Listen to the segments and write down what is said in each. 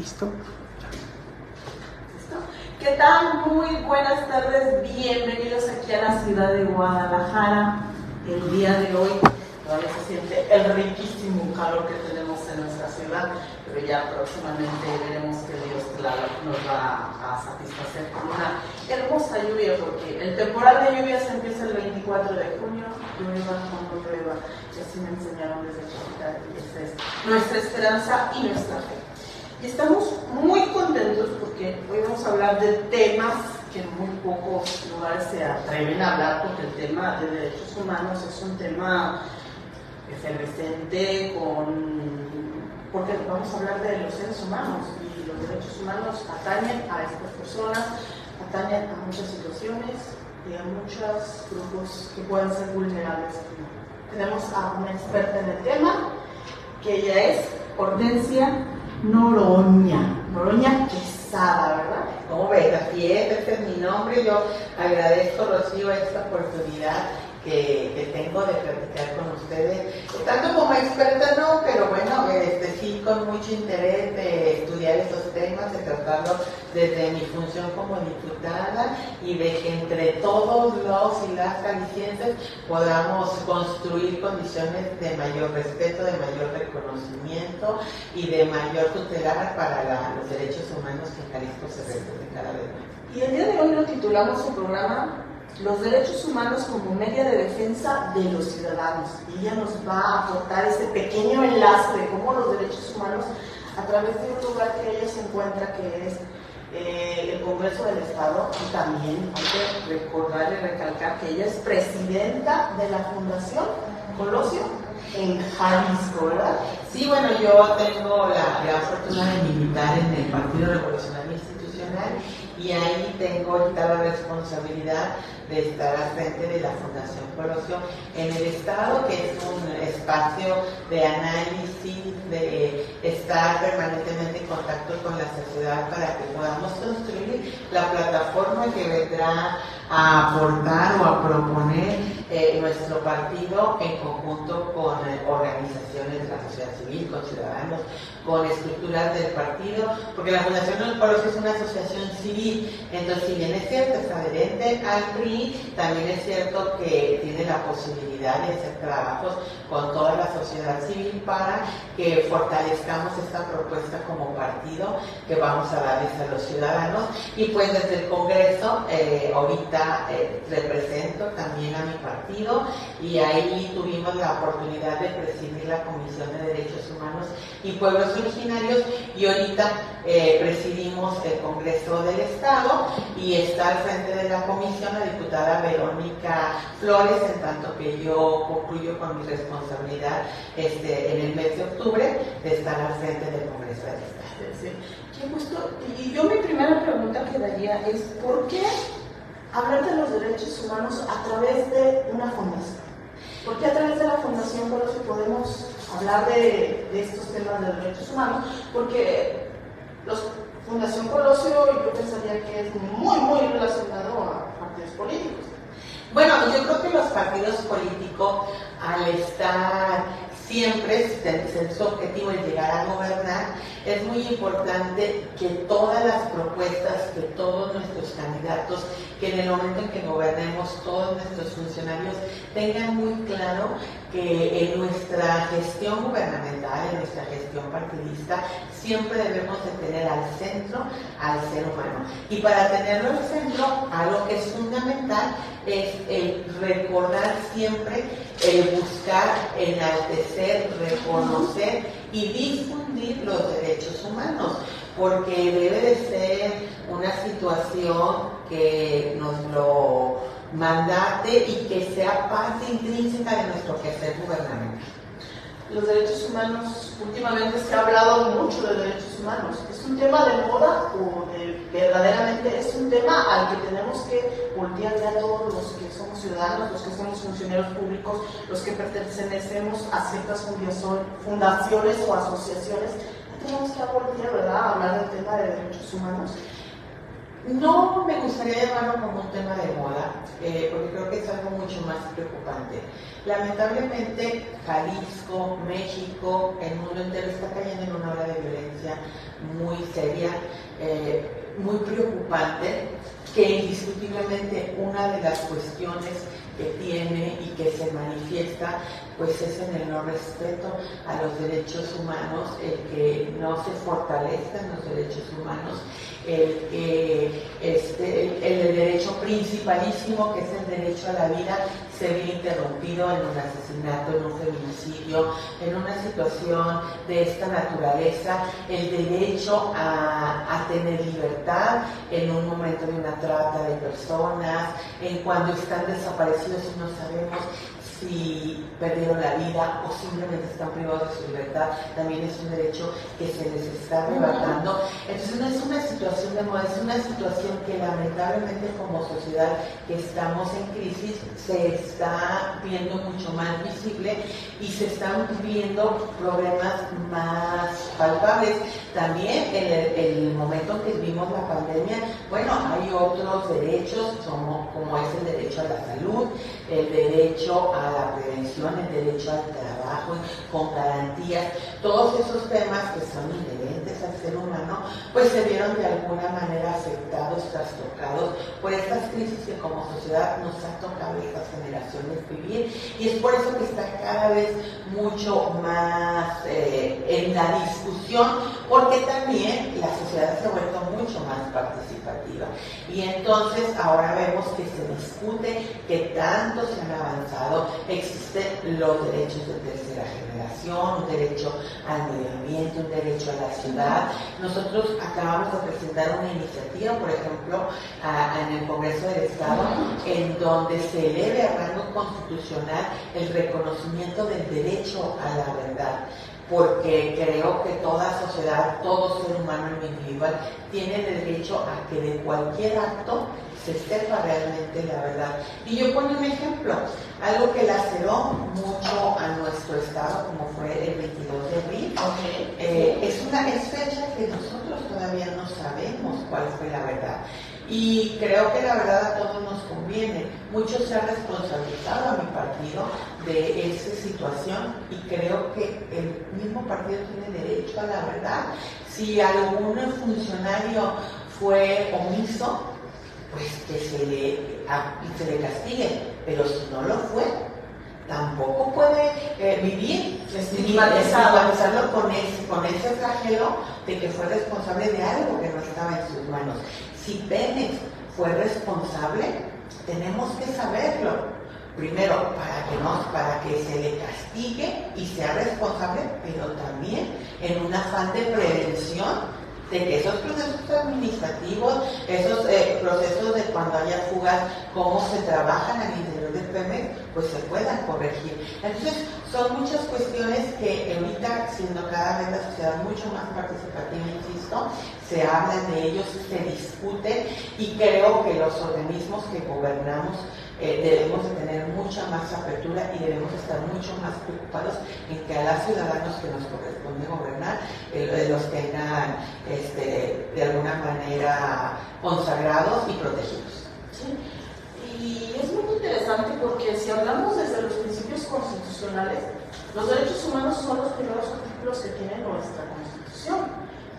¿Listo? ¿Listo? ¿Qué tal? Muy buenas tardes, bienvenidos aquí a la ciudad de Guadalajara. El día de hoy todavía se siente el riquísimo calor que tenemos en nuestra ciudad, pero ya próximamente veremos que Dios nos va a satisfacer con una hermosa lluvia, porque el temporal de lluvias empieza el 24 de junio, llueva cuando llueva, y así me enseñaron desde chiquita, y esa es nuestra esperanza y nuestra fe. Y estamos muy contentos porque hoy vamos a hablar de temas que en muy pocos lugares se atreven a hablar, porque el tema de derechos humanos es un tema efervescente, porque vamos a hablar de los seres humanos, y los derechos humanos atañen a estas personas, atañen a muchas situaciones y a muchos grupos que pueden ser vulnerables. Tenemos a una experta en el tema, que ella es Hortensia Noroña Quesada, ¿verdad? ¿Cómo ves? Así es, ese es mi nombre. Yo agradezco, Rocío, esta oportunidad que tengo de platicar con ustedes. Tanto como experta no, pero bueno, sí con mucho interés de estudiar esos temas, de tratarlo desde mi función como diputada y de que entre todos los y las jaliscienses podamos construir condiciones de mayor respeto, de mayor reconocimiento y de mayor tutelar para los derechos humanos que en Jalisco se respeten cada vez más. Y el día de hoy lo titulamos su programa Los derechos humanos como media de defensa de los ciudadanos. Y ella nos va a aportar ese pequeño enlace de cómo los derechos humanos, a través de un lugar que ella se encuentra, que es el Congreso del Estado, y también hay que recordar y recalcar que ella es presidenta de la Fundación Colosio en Jalisco, ¿verdad? Sí, bueno, yo tengo la fortuna de militar en el Partido Revolucionario Institucional y ahí tengo ahorita la responsabilidad de estar al frente de la Fundación Colosio en el Estado, que es un espacio de análisis, de estar permanentemente en contacto con la sociedad para que podamos construir la plataforma que vendrá a aportar o a proponer nuestro partido en conjunto con organizaciones de la sociedad civil, con ciudadanos, con estructuras del partido, porque la Fundación Colosio es una asociación civil, entonces si bien es cierto, es adherente al PRI, también es cierto que tiene la posibilidad de hacer trabajos con toda la sociedad civil para que fortalezcamos esta propuesta como partido que vamos a darles a los ciudadanos. Y pues desde el Congreso ahorita represento también a mi partido y ahí tuvimos la oportunidad de presidir la Comisión de Derechos Humanos y Pueblos Originarios, y ahorita presidimos el Congreso del Estado, y está al frente de la comisión la diputada Verónica Flores, en tanto que yo concluyo con mi responsabilidad en el mes de octubre de estar al frente del Congreso del Estado. Sí. Qué gusto. Y yo mi primera pregunta que daría es, ¿por qué hablar de los derechos humanos a través de una fundación? ¿Por qué a través de la Fundación Colosio podemos hablar de estos temas de derechos humanos? Porque la Fundación Colosio yo pensaría que es muy, muy relacionado a partidos políticos. Bueno, yo creo que los partidos políticos, al estar siempre, su objetivo es llegar a gobernar, es muy importante que todas las propuestas, que todos nuestros candidatos, que en el momento en que gobernemos, todos nuestros funcionarios tengan muy claro que en nuestra gestión gubernamental, en nuestra gestión partidista, siempre debemos de tener al centro al ser humano. Y para tenerlo al centro, algo que es fundamental es el recordar siempre, el buscar, enaltecer, reconocer y difundir los derechos humanos, porque debe de ser una situación que nos lo mandate y que sea parte intrínseca de nuestro quehacer gubernamental. Los derechos humanos, últimamente se ha hablado mucho de derechos humanos. ¿Es un tema de moda o verdaderamente es un tema al que tenemos que voltear ya todos los que somos ciudadanos, los que somos funcionarios públicos, los que pertenecemos a ciertas fundaciones o asociaciones? Tenemos que voltear, ¿verdad?, a hablar del tema de derechos humanos. No me gustaría llamarlo como un tema de moda, porque creo que es algo mucho más preocupante. Lamentablemente, Jalisco, México, el mundo entero está cayendo en una ola de violencia emergencia muy seria, muy preocupante, que indiscutiblemente una de las cuestiones que tiene y que se manifiesta pues es en el no respeto a los derechos humanos, el que no se fortalezcan los derechos humanos, el derecho principalísimo, que es el derecho a la vida, se ve interrumpido en un asesinato, en un feminicidio, en una situación de esta naturaleza, el derecho a tener libertad en un momento de una trata de personas, en cuando están desaparecidos y no sabemos si perdieron la vida o simplemente están privados de su libertad, también es un derecho que se les está arrebatando. Entonces no es una situación de moda, es una situación que lamentablemente como sociedad que estamos en crisis se está viendo mucho más visible y se están viendo problemas más palpables. También en el momento en que vivimos la pandemia, bueno, hay otros derechos como es el derecho a la salud, el derecho a la prevención, el derecho al trabajo con garantías, todos esos temas que son inherentes al ser humano, pues se vieron de alguna manera afectados, trastocados por estas crisis que como sociedad nos ha tocado a estas generaciones vivir, y es por eso que está cada vez mucho más en la discusión, porque también la sociedad se ha vuelto mucho más participativa, y entonces ahora vemos que se discute, que tanto se han avanzado, existen los derechos de tercera generación, un derecho al medio ambiente, un derecho a la ciudad. Nosotros acabamos de presentar una iniciativa, por ejemplo, en el Congreso del Estado, en donde se eleve a rango constitucional el reconocimiento del derecho a la verdad, porque creo que toda sociedad, todo ser humano individual tiene derecho a que de cualquier acto se sepa realmente la verdad. Y yo pongo un ejemplo, algo que laceró mucho a nuestro estado, como fue el 22 de abril. Es fecha que nosotros todavía no sabemos cuál fue la verdad. Y creo que la verdad a todos nos conviene. Muchos se han responsabilizado a mi partido de esa situación y creo que el mismo partido tiene derecho a la verdad. Si algún funcionario fue omiso, pues que se le castigue, pero si no lo fue, tampoco puede vivir estigmatizarlo con ese flagelo de que fue responsable de algo que no estaba en sus manos. Si Pemex fue responsable, tenemos que saberlo. Primero, para que se le castigue y sea responsable, pero también en un afán de prevención de que esos procesos administrativos, esos procesos de cuando haya fugas, cómo se trabajan al interior del Pemex, pues se puedan corregir. Entonces, son muchas cuestiones que ahorita, siendo cada vez la sociedad mucho más participativa, insisto, se habla de ellos, se discute, y creo que los organismos que gobernamos debemos de tener mucha más apertura y debemos estar mucho más preocupados en que a los ciudadanos que nos corresponde gobernar los tengan de alguna manera consagrados y protegidos. Sí. Y es muy interesante porque si hablamos desde los principios constitucionales, los derechos humanos son los primeros artículos que tiene nuestra Constitución,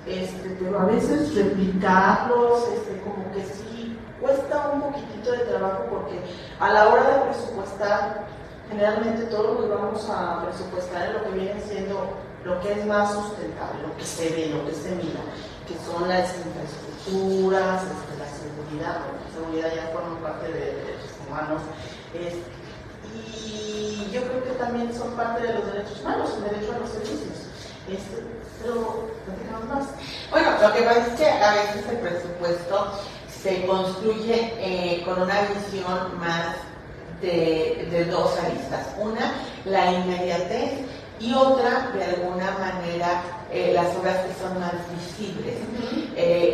pero a veces replicarlos, como que sí cuesta un poquitito de trabajo, porque a la hora de presupuestar, generalmente todos nos vamos a presupuestar en lo que viene siendo lo que es más sustentable, lo que se ve, lo que se mira, que son las infraestructuras, la seguridad. La seguridad ya forma parte de derechos humanos, y yo creo que también son parte de los derechos humanos, el derecho a los servicios. Pero platicamos más. Bueno, lo que pasa es que a veces el presupuesto se construye con una visión más de dos aristas. Una, la inmediatez, y otra, de alguna manera, las obras que son más visibles.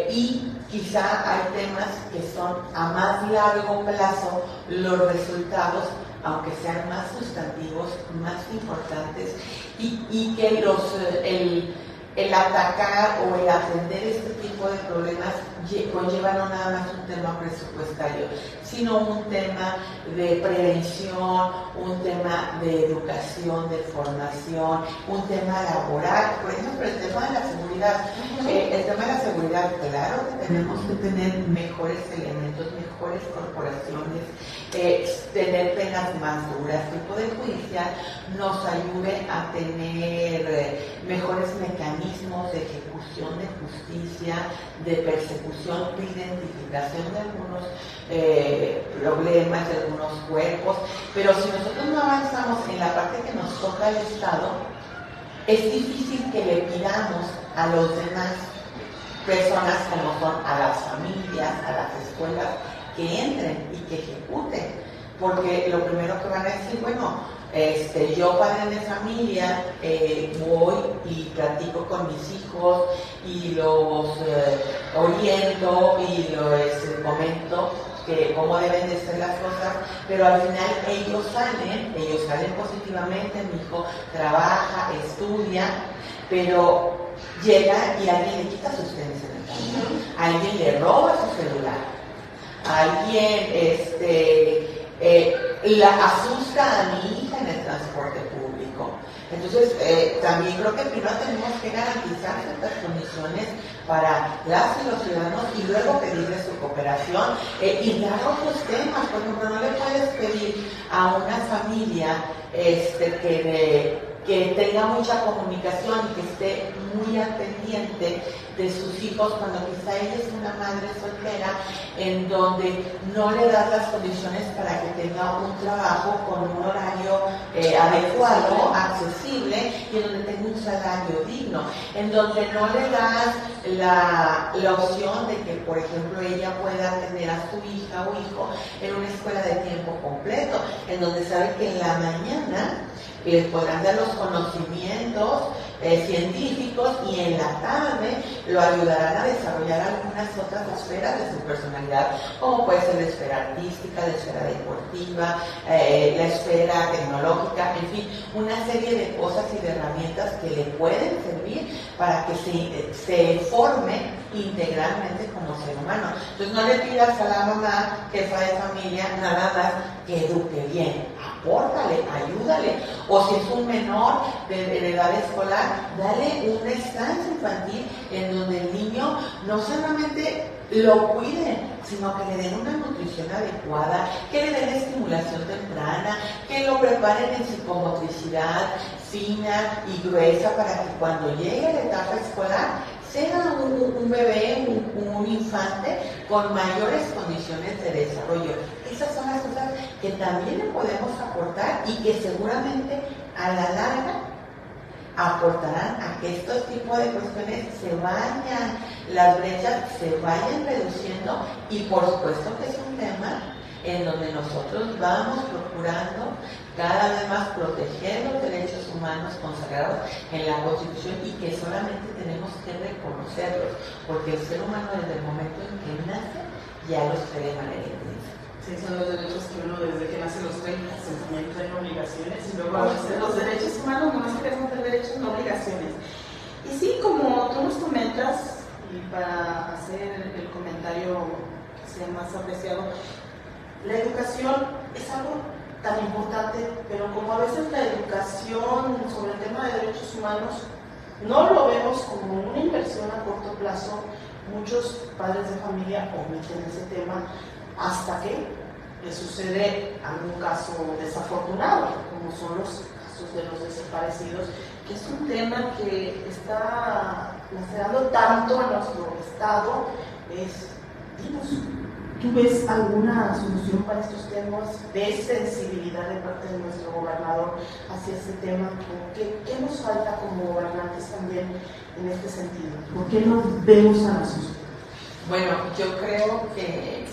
Y quizá hay temas que son a más largo plazo los resultados, aunque sean más sustantivos, más importantes, y que el atacar o el atender este tipo de problemas conlleva no nada más un tema presupuestario, sino un tema de prevención, un tema de educación, de formación, un tema laboral. Por ejemplo, el tema de la seguridad. El tema de la seguridad, claro que tenemos que tener mejores elementos, mejores corporaciones, tener penas más duras, que el Poder Judicial nos ayude a tener mejores mecanismos de ejecución de justicia, de persecución, de identificación de algunos problemas, de algunos cuerpos, pero si nosotros no avanzamos en la parte que nos toca al Estado, es difícil que le pidamos a los demás personas como son a las familias, a las escuelas, que entren y que ejecuten, porque lo primero que van a decir, bueno, yo padre de familia voy y platico con mis hijos y los oriento y les comento que cómo deben de ser las cosas, pero al final ellos salen positivamente, mi hijo trabaja, estudia, pero llega y alguien le quita sus tenis en el camino, alguien le roba su celular, alguien la asusta a mi hija en el transporte público. Entonces, también creo que primero tenemos que garantizar ciertas condiciones para las y los ciudadanos y luego pedirles su cooperación y dar otros temas. Por ejemplo, no le puedes pedir a una familia que tenga mucha comunicación y que esté muy al pendiente de sus hijos cuando quizá ella es una madre soltera en donde no le das las condiciones para que tenga un trabajo con un horario adecuado, accesible y en donde tenga un salario digno, en donde no le das la opción de que, por ejemplo, ella pueda tener a su hija o hijo en una escuela de tiempo completo, en donde sabe que en la mañana les podrán dar los conocimientos científicos y en la tarde lo ayudarán a desarrollar algunas otras esferas de su personalidad, como puede ser la esfera artística, la esfera deportiva, la esfera tecnológica, en fin, una serie de cosas y de herramientas que le pueden servir para que se forme integralmente como ser humano. Entonces no le pidas a la mamá, jefa de familia, nada más que eduque bien, apórtale, ayúdale, o si es un menor de edad escolar, dale una estancia infantil en donde el niño no solamente lo cuiden, sino que le den una nutrición adecuada, que le den estimulación temprana, que lo preparen en psicomotricidad fina y gruesa para que cuando llegue a la etapa escolar sea un bebé, un infante con mayores condiciones de desarrollo. Esas son las cosas que también le podemos aportar y que seguramente a la larga aportarán a que estos tipos de cuestiones se vayan, las brechas se vayan reduciendo y por supuesto que es un tema en donde nosotros vamos procurando cada vez más proteger los derechos humanos consagrados en la Constitución y que solamente tenemos que reconocerlos, porque el ser humano desde el momento en que nace ya los cree de manera intrínseca. Sí, son los derechos que uno desde que nace los trae, también traen obligaciones y luego a veces los derechos humanos no más queremos tener derechos, no obligaciones. Y sí, como tú nos comentas, y para hacer el comentario que sea más apreciado, la educación es algo tan importante, pero como a veces la educación sobre el tema de derechos humanos no lo vemos como una inversión a corto plazo, muchos padres de familia omiten ese tema hasta que le sucede algún caso desafortunado, como son los casos de los desaparecidos, que es un tema que está lacerando tanto a nuestro estado. Dinos, ¿tú ves alguna solución para estos temas de sensibilidad de parte de nuestro gobernador hacia este tema? ¿Qué nos falta como gobernantes también en este sentido? ¿Por qué no vemos a la sociedad? Bueno, yo creo que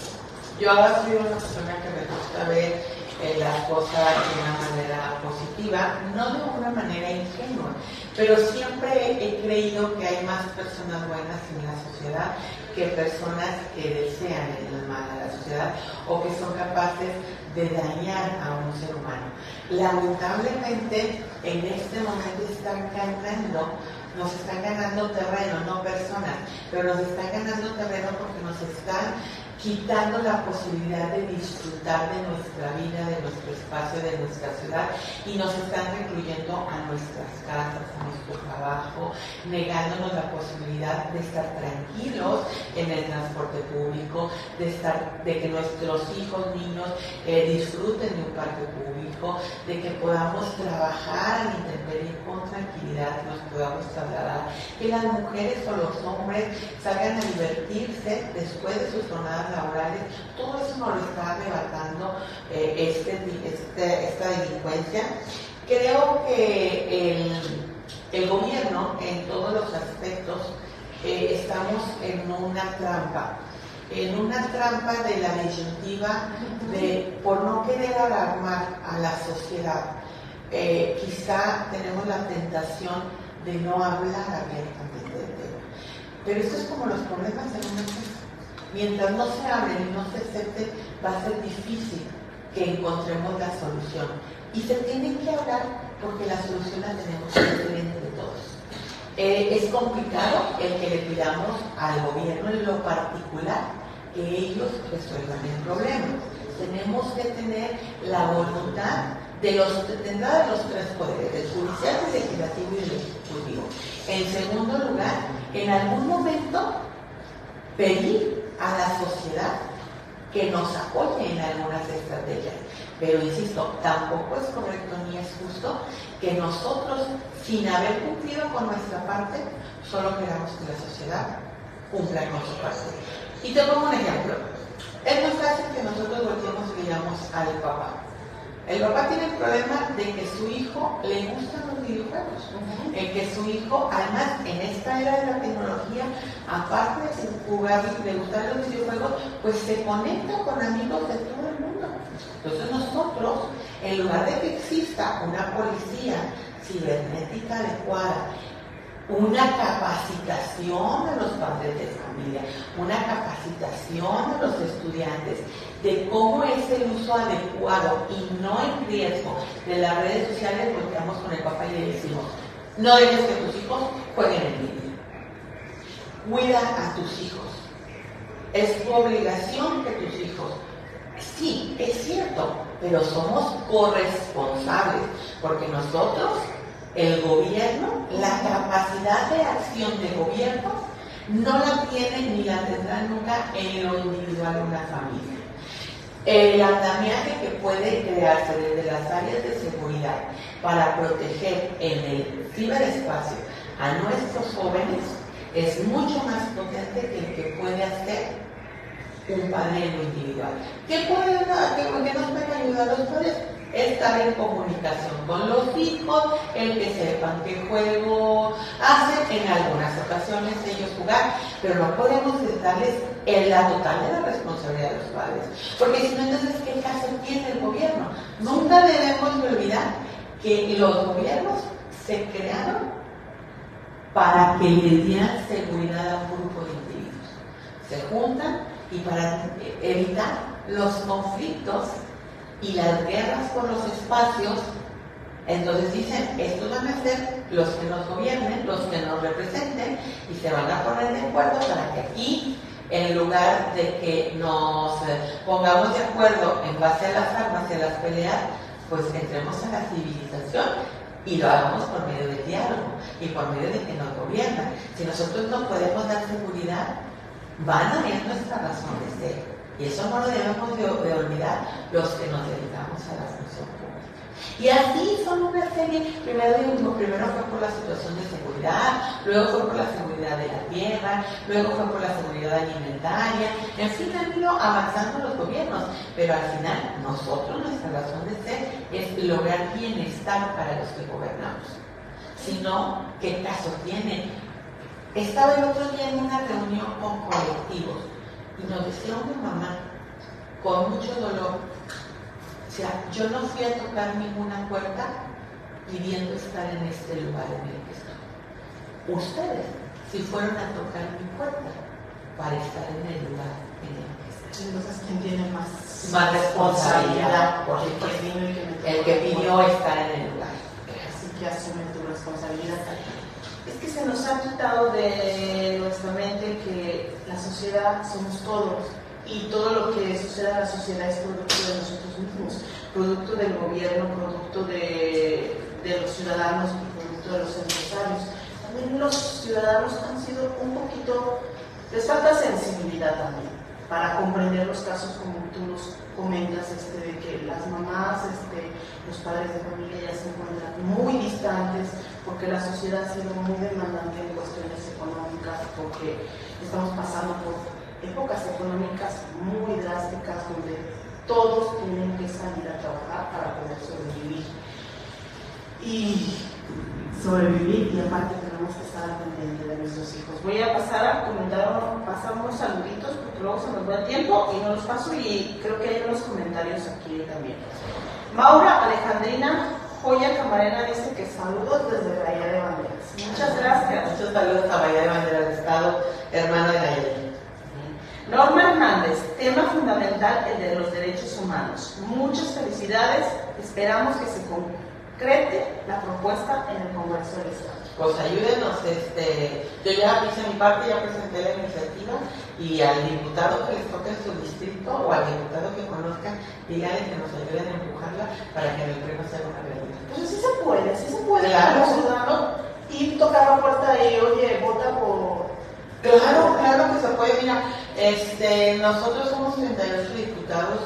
yo soy una persona que me gusta ver las cosas de una manera positiva, no de una manera ingenua, pero siempre he creído que hay más personas buenas en la sociedad que personas que desean el mal a la sociedad o que son capaces de dañar a un ser humano. Lamentablemente, en este momento están ganando nos están ganando terreno, no personas, pero nos están ganando terreno porque nos están quitando la posibilidad de disfrutar de nuestra vida, de nuestro espacio, de nuestra ciudad, y nos están recluyendo a nuestras casas, a nuestro trabajo, negándonos la posibilidad de estar tranquilos en el transporte público, de que nuestros hijos, niños disfruten de un parque público, de que podamos trabajar al intemperie con tranquilidad, que nos podamos trasladar, que las mujeres o los hombres salgan a divertirse después de sus jornadas laborales. Todo eso nos lo está arrebatando esta delincuencia. Creo que el gobierno, en todos los aspectos, estamos en una trampa de la disyuntiva por no querer alarmar a la sociedad. Quizá tenemos la tentación de no hablar abiertamente del tema. Pero esto es como los problemas en una casa. Mientras no se abren y no se acepten, va a ser difícil que encontremos la solución. Y se tiene que hablar porque la solución la tenemos que hacer entre todos. Es complicado el que le pidamos al gobierno en lo particular que ellos resuelvan el problema. Tenemos que tener la voluntad de entrada de los tres poderes, del judicial, del legislativo y del ejecutivo. En segundo lugar, en algún momento pedir a la sociedad que nos apoye en algunas estrategias. Pero insisto, tampoco es correcto ni es justo que nosotros, sin haber cumplido con nuestra parte, solo queramos que la sociedad cumpla con su parte. Y te pongo un ejemplo. Es muy fácil que nosotros volteemos y digamos al papá. El papá tiene el problema de que su hijo le gustan los videojuegos. En que su hijo, además, en esta era de la tecnología, aparte de jugar, de gustar los videojuegos, pues se conecta con amigos de todo el mundo. Entonces nosotros, en lugar de que exista una policía cibernética adecuada, una capacitación a los padres de familia, una capacitación a los estudiantes de cómo es el uso adecuado y no en riesgo de las redes sociales, volteamos con el papá y le decimos, no dejes que tus hijos jueguen en línea. Cuida a tus hijos. Es tu obligación que tus hijos. Sí, es cierto, pero somos corresponsables, porque nosotros, el gobierno, la capacidad de acción de gobierno no la tiene ni la tendrá nunca en lo individual una familia. El andamiaje que puede crearse desde las áreas de seguridad para proteger en el ciberespacio a nuestros jóvenes es mucho más potente que el que puede hacer un padre en lo individual. ¿Qué nos puede ayudar los padres? Estar en comunicación con los hijos, el que sepan qué juego hacen, en algunas ocasiones ellos jugar, pero no podemos darles la total de la responsabilidad de los padres, porque si no, entonces, ¿qué caso tiene el gobierno? Nunca debemos de olvidar que los gobiernos se crearon para que les dieran seguridad a un grupo de individuos. Se juntan y para evitar los conflictos y las guerras por los espacios, entonces dicen, estos van a ser los que nos gobiernen, los que nos representen, y se van a poner de acuerdo para que aquí, en lugar de que nos pongamos de acuerdo en base a las armas y a las peleas, pues entremos a la civilización y lo hagamos por medio del diálogo y por medio de que nos gobiernan. Si nosotros no podemos dar seguridad, van a ver nuestra razón de ser. Y eso no lo debemos de olvidar los que nos dedicamos a la función pública. Y así son una serie, primero fue por la situación de seguridad, luego fue por la seguridad de la tierra, luego fue por la seguridad alimentaria, en fin, han ido avanzando los gobiernos, pero al final nosotros, nuestra razón de ser es lograr bienestar para los que gobernamos. Si no, ¿qué caso tiene? Estaba el otro día en una reunión con colectivos y nos decía una mamá con mucho dolor, o sea, yo no fui a tocar ninguna puerta pidiendo estar en este lugar en el que estoy. Ustedes sí fueron a tocar mi puerta para estar en el lugar en el que estoy. Entonces, ¿quién tiene más responsabilidad? Por supuesto, el que pidió estar en el lugar. Así que asume tu responsabilidad. es que se nos ha quitado de nuestra mente que la sociedad somos todos y todo lo que sucede en la sociedad es producto de nosotros mismos, producto del gobierno, producto de los ciudadanos y producto de los empresarios. También los ciudadanos han sido un poquito, les falta sensibilidad también para comprender los casos como tú nos comentas, de que las mamás, los padres de familia ya se encuentran muy distantes porque la sociedad ha sido muy demandante en cuestiones económicas, porque estamos pasando por épocas económicas muy drásticas donde todos tienen que salir a trabajar para poder sobrevivir. Y aparte tenemos que estar al pendiente de nuestros hijos. Voy a pasar a pasar unos saluditos porque luego se nos va el tiempo y no los paso, y creo que hay unos comentarios aquí también. Maura Alejandrina Joya Camarena dice que saludos desde Bahía de Banderas. Muchas gracias. Muchos saludos a Bahía de Banderas del Estado, hermano de Nayeli. Norma Hernández, tema fundamental, el de los derechos humanos. Muchas felicidades, esperamos que se concrete la propuesta en el Congreso del Estado. Pues ayúdenos, yo ya hice mi parte, ya presenté la iniciativa, y al diputado que les toque en su distrito o al diputado que conozcan, díganle que nos ayuden a empujarla para que en el pleno sea una realidad. Pues sí se puede, claro, como ciudadano, y tocar la puerta y, oye, vota por... Claro que se puede. Mira, nosotros somos 38 diputados,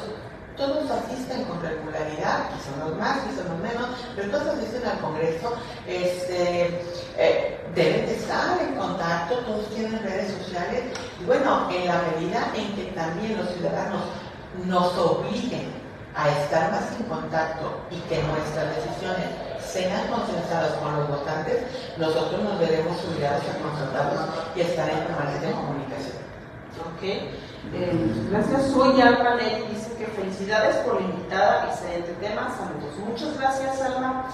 todos asisten con regularidad, quizá unos más, quizá unos menos, pero todos asisten al Congreso, deben de estar en contacto, todos tienen redes sociales, y bueno, en la medida en que también los ciudadanos nos obliguen a estar más en contacto y que nuestras decisiones sean consensadas con los votantes, nosotros nos veremos obligados a consultarlos y estar en permanente comunicación. Ok, gracias. Soy Alma Ley, dice que felicidades por la invitada, excelente tema, saludos. Muchas gracias, Alma.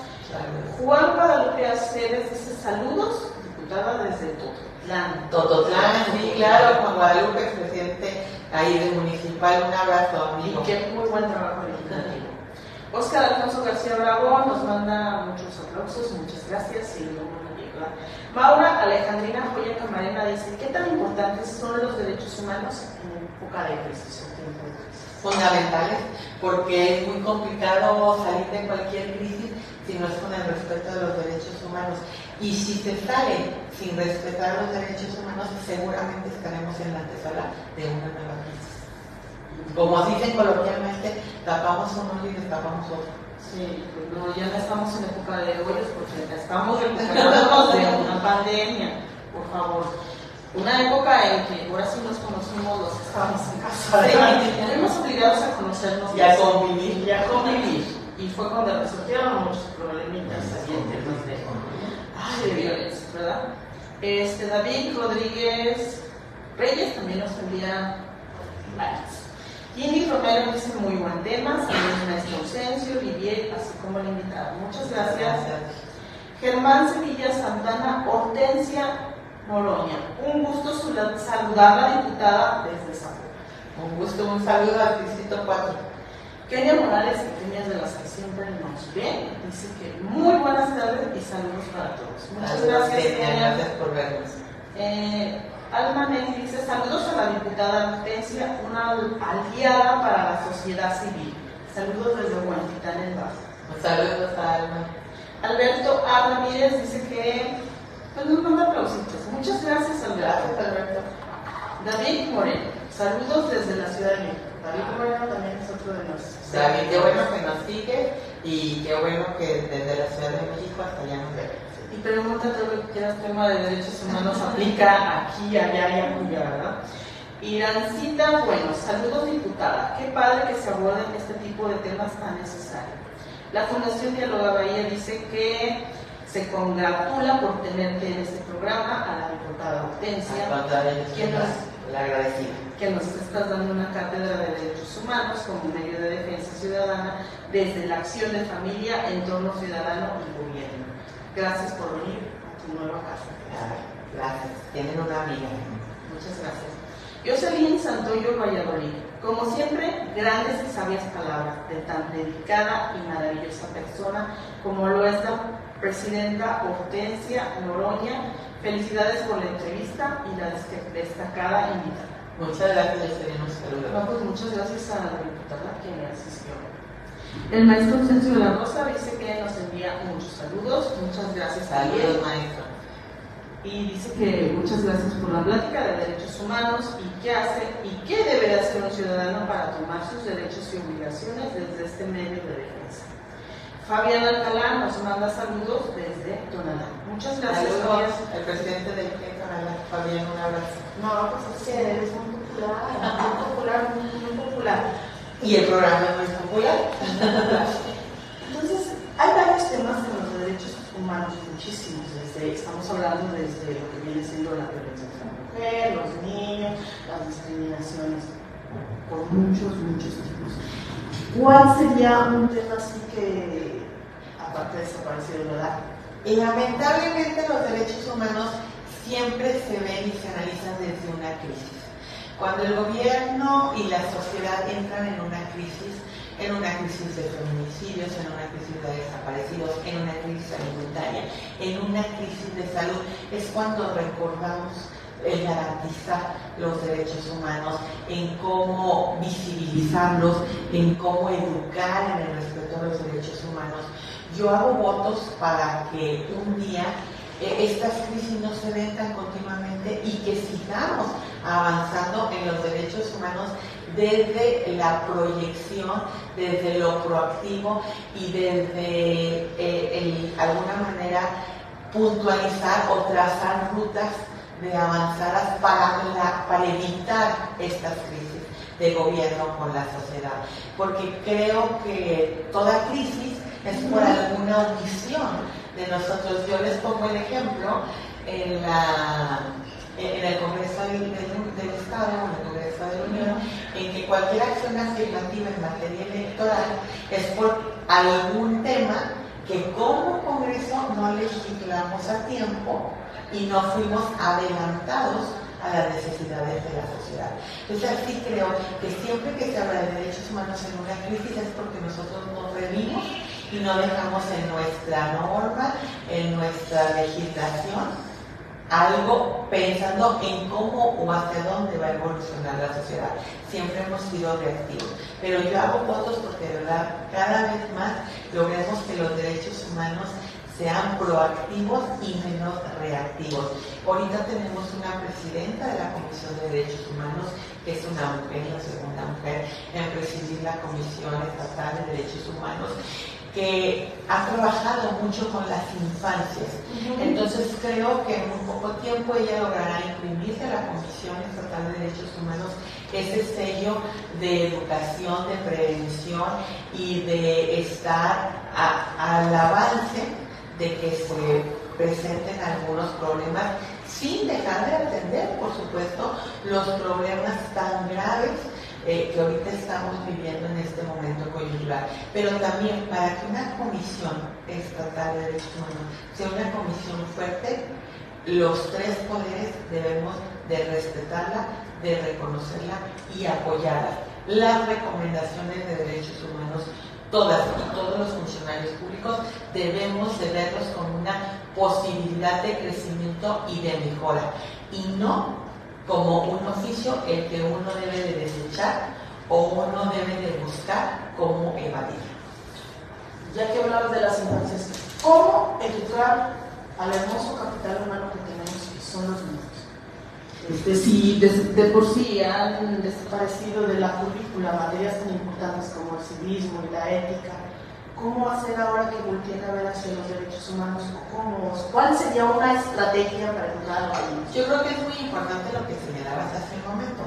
Juan Guadalupe Aceves dice saludos, diputada desde Tototlán. Tototlán, sí, claro, Juan Guadalupe, presidente ahí del municipal, un abrazo, amigo. Y qué muy buen trabajo legislativo. Óscar Alfonso García Bravo nos manda muchos aplausos, muchas gracias, y luego una llegada. Maura Alejandrina Joya Camarena dice, ¿qué tan importantes son los derechos humanos en época de crisis o tiempo de crisis? Fundamentales, porque es muy complicado salir de cualquier crisis si no es con el respeto de los derechos humanos. Y si se sale sin respetar los derechos humanos, seguramente estaremos en la antesala de una nueva crisis. Como dicen coloquialmente, tapamos uno y destapamos otro. Sí, pues no, ya no estamos en época de hoyos porque estamos recuperándonos de una pandemia, por favor. Una época en que ahora sí nos conocimos los que estábamos en casa. Éramos obligados a conocernos y a convivir. Y fue cuando resurgieron muchos problemitas ahí en temas de violencia, ¿verdad? David Rodríguez Reyes también nos envía varios. Jimmy Romero dice muy buen tema, saludos maestro Ausencio, Vivier, así como la invitada. Muchas gracias. Germán Sevilla Santana, Hortensia Noroña, un gusto saludar a la diputada desde Zapopan. Un gusto, un saludo al distrito 4. Kenia Morales, que Kenia de las que siempre nos ven, dice que muy buenas tardes y saludos para todos. Muchas gracias, Kenia. Gracias por vernos. Alma Ney dice saludos a la diputada Hortensia, una aliada para la sociedad civil. Saludos desde Huentitán, el Bajo. Saludos a Alma. Alberto A. Ramírez dice que nos manda aplausitos. Muchas gracias, Alberto. Gracias, Alberto. David Moreno, saludos desde la Ciudad de México. David Moreno también es otro de nosotros. David, qué bueno que nos sigue y qué bueno que desde la Ciudad de México hasta allá nos ve. Y pregunta todo lo que quieras, tema de derechos humanos aplica aquí, allá y acullá, ¿verdad? Irancita, bueno, saludos diputada. Qué padre que se aborden este tipo de temas tan necesarios. La Fundación Dialoga Bahía dice que se congratula por tenerte en este programa a la diputada Hortensia, que nos estás dando una cátedra de derechos humanos como medio de defensa ciudadana desde la acción de familia, entorno ciudadano y gobierno. Gracias por venir a tu nueva casa. Gracias. Tienen una amiga. Muchas gracias. Jocelyn Santoyo Valladolid. Como siempre, grandes y sabias palabras de tan dedicada y maravillosa persona como lo es la Presidenta Hortensia Noroña, felicidades por la entrevista y la destacada invitada. Muchas gracias, Serena. Un saludo. No, pues muchas gracias a la diputada que me asistió. El maestro Ausencio de la Rosa dice que nos envía muchos saludos. Muchas gracias a él. Saludos, maestro. Y dice que muchas gracias por la plática de derechos humanos y qué hace y qué debe de hacer un ciudadano para tomar sus derechos y obligaciones desde este medio de defensa. Fabián Alcalá nos manda saludos desde Tonalá. Muchas gracias, Fabián. El presidente del Tonalá, Fabián, un abrazo. No, pues es que eres muy popular, muy popular. Y el programa es muy popular. Entonces, hay varios temas en los derechos humanos, muchísimos. Estamos hablando desde lo que viene siendo la violencia contra la mujer, los niños, las discriminaciones, por muchos tipos. ¿Cuál sería un tema así que, aparte de desaparecido, verdad? Lamentablemente los derechos humanos siempre se ven y se analizan desde una crisis. Cuando el gobierno y la sociedad entran en una crisis de feminicidios, en una crisis de desaparecidos, en una crisis alimentaria, en una crisis de salud, es cuando recordamos el garantizar los derechos humanos, en cómo visibilizarlos, en cómo educar en el respeto a los derechos humanos. Yo hago votos para que un día estas crisis no se den tan continuamente y que sigamos avanzando en los derechos humanos desde la proyección, desde lo proactivo y desde alguna manera puntualizar o trazar rutas de avanzadas para evitar estas crisis de gobierno con la sociedad. Porque creo que toda crisis es por alguna omisión de nosotros. Yo les pongo el ejemplo en el Congreso del Estado, en el Congreso de la Unión, en que cualquier acción afirmativa en materia electoral es por algún tema que como Congreso no legislamos a tiempo y no fuimos adelantados a las necesidades de la sociedad. Entonces así creo que siempre que se habla de derechos humanos en una crisis es porque nosotros nos revimos y no dejamos en nuestra norma, en nuestra legislación, algo pensando en cómo o hacia dónde va a evolucionar la sociedad. Siempre hemos sido reactivos. Pero yo hago votos porque de verdad cada vez más logremos que los derechos humanos sean proactivos y menos reactivos. Ahorita tenemos una presidenta de la Comisión de Derechos Humanos, que es una mujer, la segunda mujer en presidir la Comisión Estatal de Derechos Humanos, que ha trabajado mucho con las infancias. Entonces creo que en un poco tiempo ella logrará imprimirse a la Comisión Estatal de Derechos Humanos ese sello de educación, de prevención y de estar al avance de que se presenten algunos problemas sin dejar de atender, por supuesto, los problemas tan graves que ahorita estamos viviendo en este momento coyuntural. Pero también para que una comisión estatal de derechos humanos sea una comisión fuerte, los tres poderes debemos de respetarla, de reconocerla y apoyarla. Las recomendaciones de derechos humanos, todas y todos los funcionarios públicos debemos de verlos como una posibilidad de crecimiento y de mejora, y no como un oficio el que uno debe de desechar o uno debe de buscar cómo evadir. Ya que hablabas de las infancias, ¿cómo educar al hermoso capital humano que tenemos, que son los niños? Si de por sí han desaparecido de la currícula materias tan importantes como el civismo y la ética, ¿cómo hacer ahora que volteen a ver hacia los derechos humanos? ¿Cuál sería una estrategia para educar a los niños? Yo creo que es muy importante lo que señalabas hace un momento.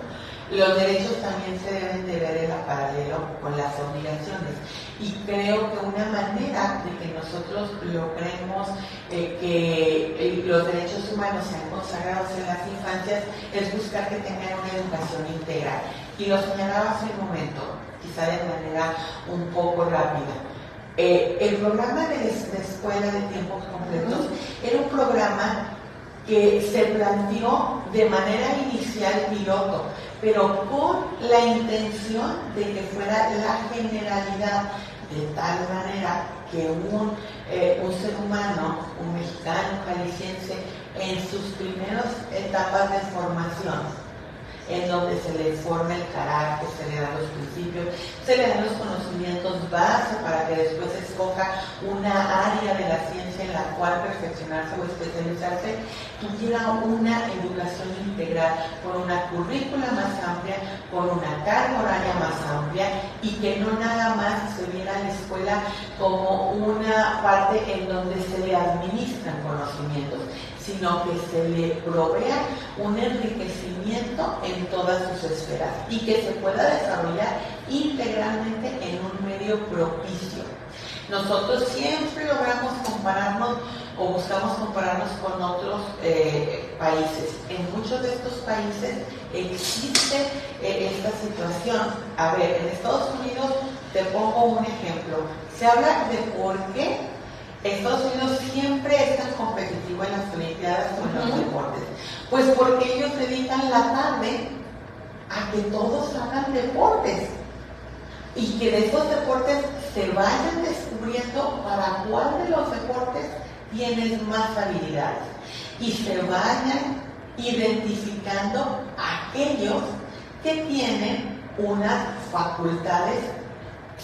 Los derechos también se deben de ver en paralelo con las obligaciones. Y creo que una manera de que nosotros logremos que los derechos humanos sean consagrados en las infancias es buscar que tengan una educación integral. Y lo señalaba hace un momento, quizá de manera un poco rápida. El programa de escuela de tiempos completos era un programa que se planteó de manera inicial piloto, pero con la intención de que fuera la generalidad, de tal manera que un un ser humano, un mexicano, jalisciense, en sus primeras etapas de formación, en donde se le forma el carácter, se le dan los principios, se le dan los conocimientos base para que después escoja una área de la ciencia en la cual perfeccionarse o especializarse, tuviera una educación integral, con una currícula más amplia, con una carga horaria más amplia, y que no nada más se viera a la escuela como una parte en donde se le administran conocimientos, sino que se le provea un enriquecimiento en todas sus esferas y que se pueda desarrollar integralmente en un medio propicio. Nosotros siempre logramos compararnos o buscamos compararnos con otros países. En muchos de estos países existe esta situación. A ver, en Estados Unidos, te pongo un ejemplo. Se habla de por qué Estados Unidos siempre es tan competitivo en las Olimpiadas o en los deportes. Pues porque ellos dedican la tarde a que todos hagan deportes y que de esos deportes se vayan descubriendo para cuál de los deportes tienes más habilidades y se vayan identificando aquellos que tienen unas facultades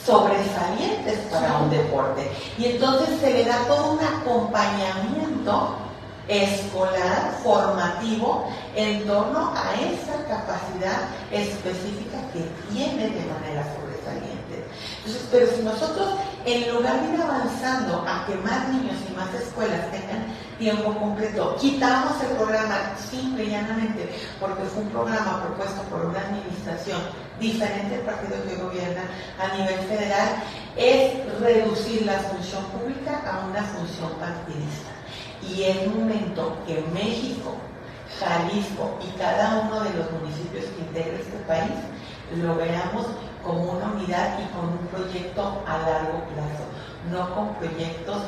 sobresalientes para un deporte, y entonces se le da todo un acompañamiento escolar, formativo, en torno a esa capacidad específica que tiene de manera sobresaliente. Entonces, pero si nosotros, en lugar de ir avanzando a que más niños y más escuelas tengan tiempo completo, quitamos el programa simple y llanamente porque fue un programa propuesto por una administración diferente del partido que gobierna a nivel federal, es reducir la función pública a una función partidista. Y es momento que México, Jalisco y cada uno de los municipios que integra este país lo veamos como una unidad y con un proyecto a largo plazo, no con proyectos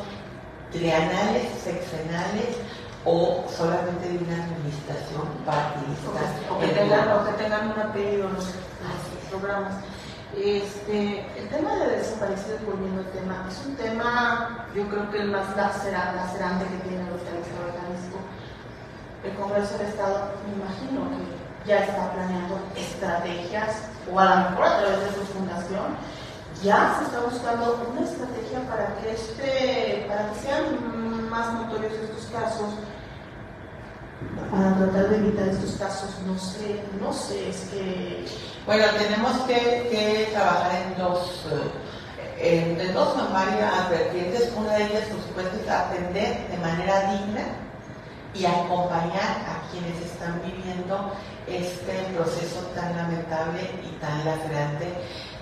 trienales, sexenales o solamente de una administración partidista. O que tengan un apellido los programas. El tema de desaparecidos, volviendo al tema, es un tema, yo creo que el más lacerante que tiene ahorita el Estado de Jalisco. El Congreso del Estado, me imagino que ya está planeando estrategias, o a lo mejor a través de su fundación, ya se está buscando una estrategia para que sean más notorios estos casos, para tratar de evitar estos casos. No sé, es que... Bueno, tenemos que trabajar en dos varias vertientes. Una de ellas, por supuesto, es atender de manera digna y acompañar a quienes están viviendo este proceso tan lamentable y tan lacerante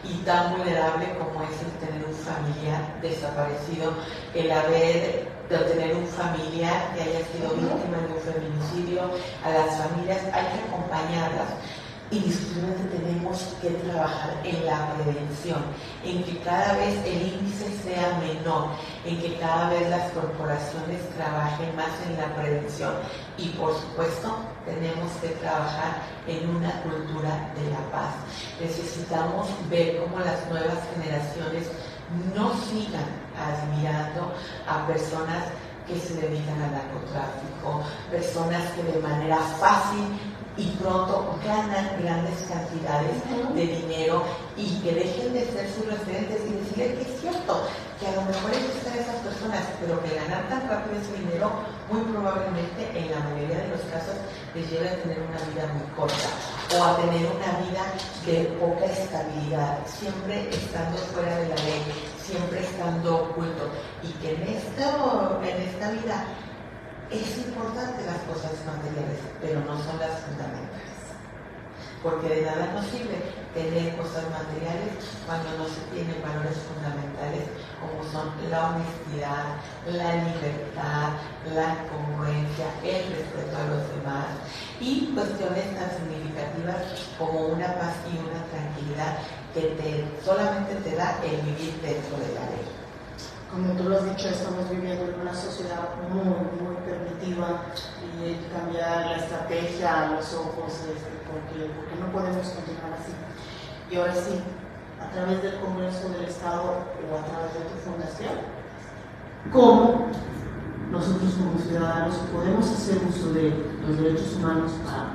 y tan vulnerable como es el tener un familiar desaparecido, el tener un familiar que haya sido víctima de un feminicidio. A las familias hay que acompañarlas. Indiscutiblemente tenemos que trabajar en la prevención, en que cada vez el índice sea menor, en que cada vez las corporaciones trabajen más en la prevención y, por supuesto, tenemos que trabajar en una cultura de la paz. Necesitamos ver cómo las nuevas generaciones no sigan admirando a personas que se dedican al narcotráfico, personas que de manera fácil y pronto ganan grandes cantidades de dinero, y que dejen de ser sus referentes y decirles que es cierto, que a lo mejor existen esas personas, pero que ganar tan rápido ese dinero muy probablemente en la mayoría de los casos les lleve a tener una vida muy corta o a tener una vida de poca estabilidad, siempre estando fuera de la ley, siempre estando oculto, y que en esta vida es importante las cosas materiales, pero no son las fundamentales. Porque de nada nos sirve tener cosas materiales cuando no se tienen valores fundamentales como son la honestidad, la libertad, la congruencia, el respeto a los demás y cuestiones tan significativas como una paz y una tranquilidad que solamente te da el vivir dentro de la ley. Como tú lo has dicho, estamos viviendo en una sociedad muy, muy permitiva, y hay que cambiar la estrategia a los ojos, porque no podemos continuar así. Y ahora sí, a través del Congreso del Estado o a través de tu fundación, cómo nosotros como ciudadanos podemos hacer uso de los derechos humanos para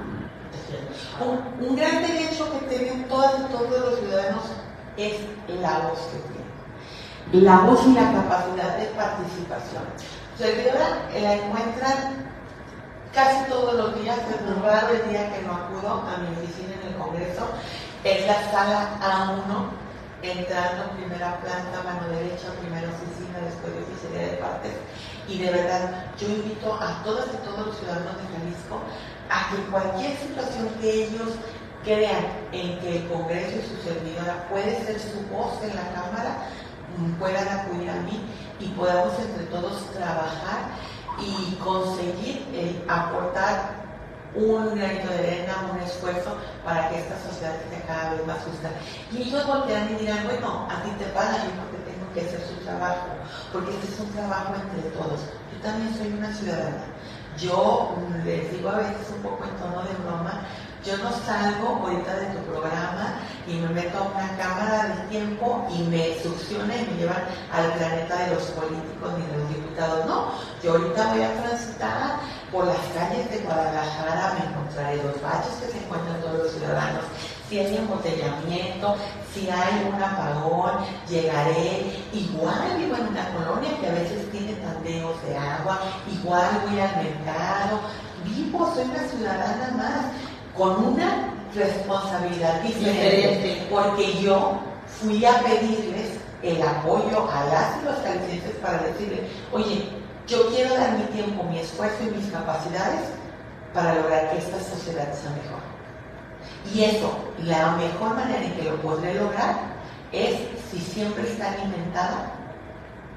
protegerlos. Un gran derecho que tienen todas y todos los ciudadanos es la voz que tienen. La voz y la capacidad de participación. Servidora la encuentran casi todos los días, es muy raro el día que no acudo a mi oficina en el Congreso. Es la sala A1, entrando primera planta, mano derecha, primera oficina, después de oficialía de partes. Y de verdad, yo invito a todas y todos los ciudadanos de Jalisco a que cualquier situación que ellos crean en que el Congreso y su servidora puede ser su voz en la Cámara, puedan acudir a mí y podamos entre todos trabajar y conseguir aportar un granito de arena, un esfuerzo para que esta sociedad sea cada vez más justa. Y ellos voltearán y dirán, bueno, a ti te pagan, yo porque tengo que hacer su trabajo, porque este es un trabajo entre todos. Yo también soy una ciudadana. Yo les digo a veces un poco en tono de broma, yo no salgo ahorita de tu programa y me meto a una cámara del tiempo y me succiona y me llevan al planeta de los políticos ni de los diputados. No, yo ahorita voy a transitar por las calles de Guadalajara, me encontraré los baches que se encuentran todos los ciudadanos. Si hay embotellamiento, si hay un apagón, llegaré. Igual vivo en una colonia que a veces tiene tandeos de agua, igual voy al mercado. Vivo, soy una ciudadana más, con una responsabilidad diferente, porque yo fui a pedirles el apoyo a las y los jaliscienses para decirles, oye, yo quiero dar mi tiempo, mi esfuerzo y mis capacidades para lograr que esta sociedad sea mejor. Y eso, la mejor manera en que lo podré lograr es si siempre está alimentada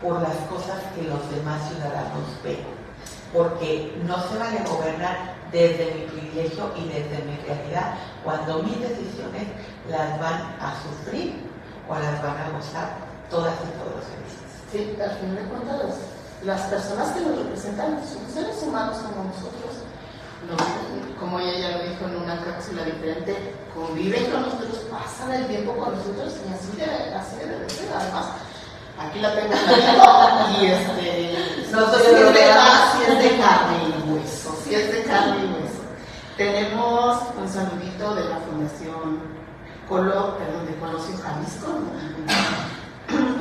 por las cosas que los demás ciudadanos ven. Porque no se vale gobernar desde mi privilegio y desde mi realidad cuando mis decisiones las van a sufrir o las van a gozar todas y todos los felices. Sí, al fin de cuentas, las personas que nos representan son seres humanos como nosotros. Como ella ya lo dijo en una cápsula diferente, conviven con nosotros, pasan el tiempo con nosotros y así debe ser. Además, aquí la tengo en la y no soy si es de carne y hueso, si es de carne y hueso. Tenemos un saludito de la Fundación de Colosio Jalisco.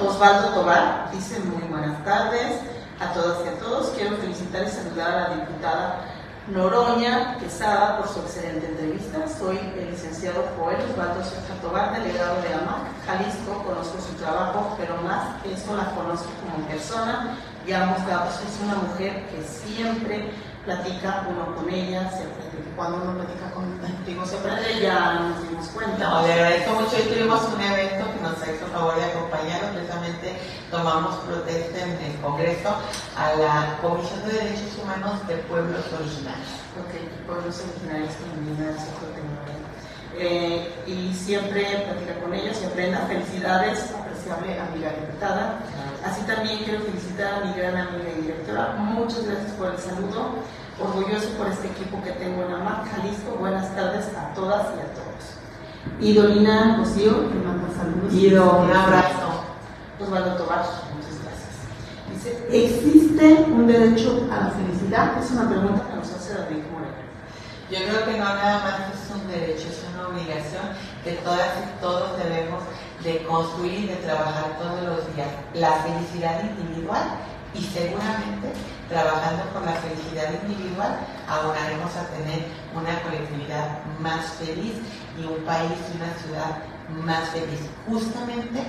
Osvaldo Tobar dice muy buenas tardes a todas y a todos. Quiero felicitar y saludar a la diputada Noroña Quesada por su excelente entrevista. Soy el licenciado Joel Osvaldo Soja Tobar, delegado de AMAC Jalisco. Conozco su trabajo, pero más que eso la conozco como persona. Ya hemos dado, es una mujer que siempre platica uno con ella, cuando uno platica contigo se aprende, ya nos dimos cuenta. No, le agradezco mucho. Hoy tuvimos un evento que nos ha hecho favor de acompañarnos, precisamente tomamos protesta en el Congreso a la Comisión de Derechos Humanos de Pueblos Originarios. Ok, pueblos originarios también es otro tema. Y siempre platica con ella, siempre aprenda. Felicidades, apreciable amiga diputada. Así también quiero felicitar a mi gran amiga y directora. Muchas gracias por el saludo. Orgulloso por este equipo que tengo en AMAC Jalisco. Buenas tardes a todas y a todos. Idolina Rocío, que manda saludos. Ido, un abrazo. Osvaldo Tobar, muchas gracias. Dice, ¿existe un derecho a la felicidad? Es una pregunta que nos hace David Moreno. Yo creo que no nada más es un derecho, es una obligación que todas y todos debemos de construir y de trabajar todos los días. La felicidad individual y seguramente trabajando por la felicidad individual abonaremos a tener una colectividad más feliz y un país y una ciudad más feliz. Justamente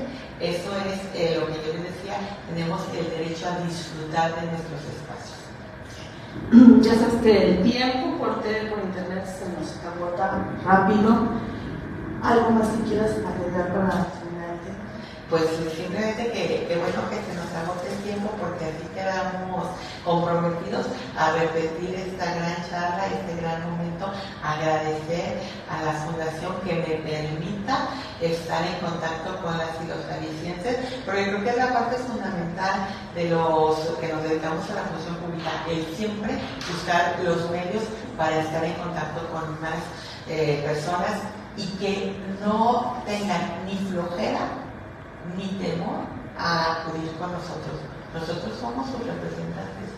eso es lo que yo les decía, tenemos el derecho a disfrutar de nuestros espacios. Ya sabes que el tiempo por tele, por internet se nos agota rápido. ¿Algo más que quieras agregar para finalmente? Pues simplemente que bueno que se nos agote el tiempo porque así quedamos comprometidos a repetir esta gran charla, este gran momento, agradecer a la fundación que me permita estar en contacto con las y los jaliscienses, porque creo que es la parte fundamental de los que nos dedicamos a la función pública, el siempre buscar los medios para estar en contacto con más personas y que no tengan ni flojera ni temor a acudir con nosotros, nosotros somos sus representantes,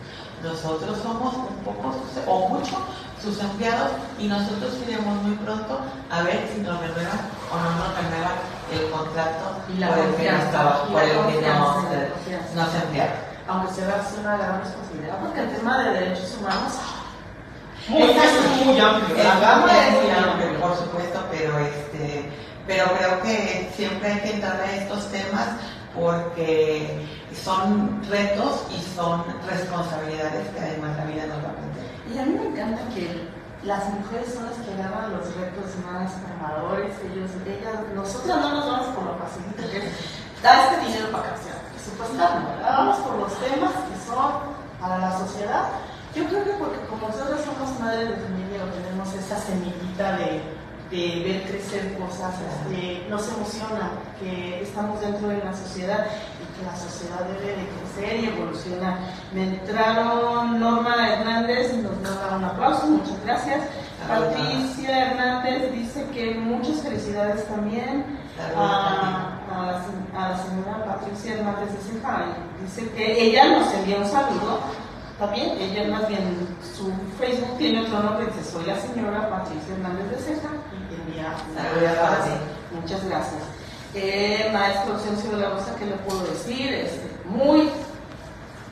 nosotros somos un poco o mucho sus empleados y nosotros iremos muy pronto a ver si nos renuevan o no nos renuevan el contrato y la por el que nos trabajan, por el que nos emplearon. Aunque se va a hacer una gran responsabilidad, porque el tema de derechos humanos es muy amplio. La gama es muy amplia, por supuesto, pero creo que siempre hay que entrar a estos temas porque son retos y son responsabilidades que además la vida nos va a plantear. Y a mí me encanta que las mujeres son las que agarran los retos más formadores, nosotros no nos vamos por lo facilito, que es dar este dinero para canción, supuestamente, vamos por los temas que son para la sociedad. Yo creo que porque como nosotros somos madres de familia o tenemos esa semillita de ver crecer cosas, nos emociona que estamos dentro de una sociedad y que la sociedad debe de crecer y evolucionar. Me entraron Norma Hernández, nos da un aplauso, muchas gracias. Patricia Hernández dice que muchas felicidades también a la señora Patricia Hernández de Ceja. Dice que ella nos envía un saludo. También, ella más bien, su Facebook tiene otro nombre, dice, soy la señora Patricia Hernández de Ceja y envía saludos. Muchas gracias. Maestro Ausencio de la Rosa, ¿qué le puedo decir? Muy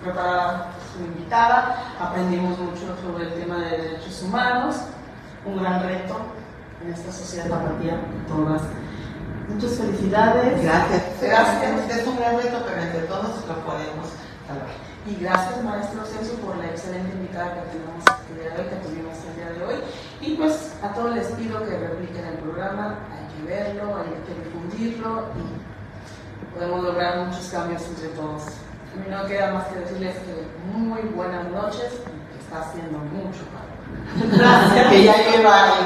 preparada su invitada, aprendimos mucho sobre el tema de derechos humanos, un gran reto en esta sociedad tapatía, todas. Muchas felicidades. Gracias. Es un gran reto, pero entre todos lo podemos salvar. Y gracias, maestro Celso, por la excelente invitada que tuvimos el día de hoy. Y pues a todos les pido que repliquen el programa, hay que verlo, hay que difundirlo y podemos lograr muchos cambios entre todos. A mí no queda más que decirles que muy buenas noches y que está haciendo mucho calor. Gracias. Que ya lleva